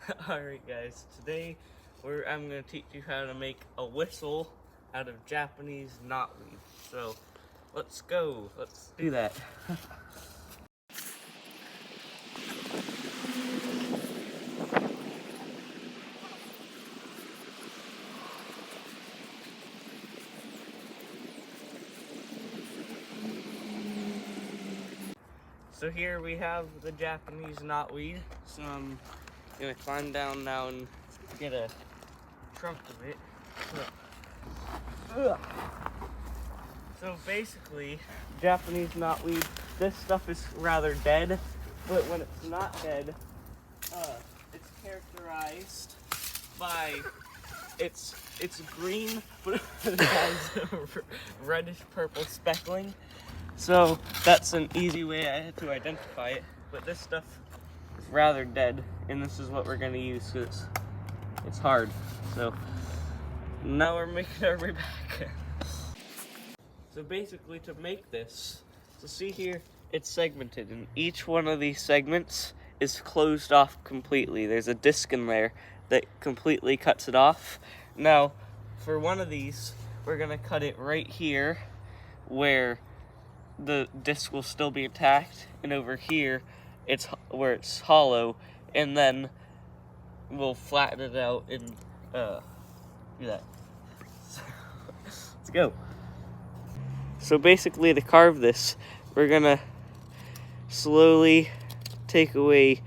Alright guys, today I'm going to teach you how to make a whistle out of Japanese knotweed. So let's go, let's do that. So here we have the Japanese knotweed. So I'm going to climb down now and get a trunk of it. So basically, Japanese knotweed, this stuff is rather dead, but when it's not dead, it's characterized by it's green, but it has reddish purple speckling. So that's an easy way to identify it. But this stuff is rather dead, and this is what we're gonna use because it's hard. So now we're making our way back. So basically, to make this, so see here, it's segmented, and each one of these segments is closed off completely. There's a disc in there that completely cuts it off. Now, for one of these, we're gonna cut it right here, where the disc will still be intact, and over here, it's where it's hollow, and then we'll flatten it out and do that. So, let's go. So basically, to carve this, we're gonna slowly take away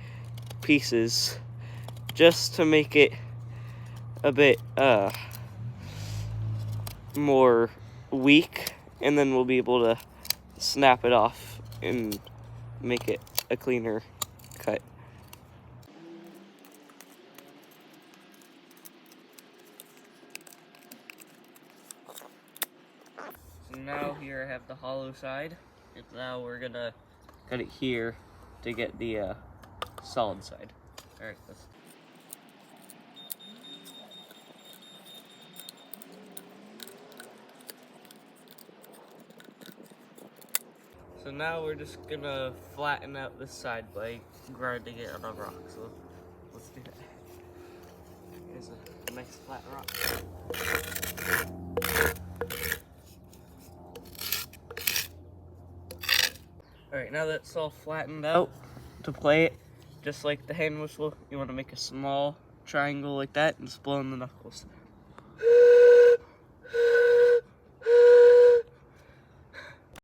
pieces just to make it a bit more weak, and then we'll be able to snap it off and make it a cleaner cut. So now here I have the hollow side, and now we're gonna cut it here to get the solid side. Alright, let's... So now we're just gonna flatten out this side by grinding it on a rock. So let's do that. Here's a nice flat rock. Alright, now that's all flattened out, to play it, just like the hand whistle, you want to make a small triangle like that and just blow in the knuckles.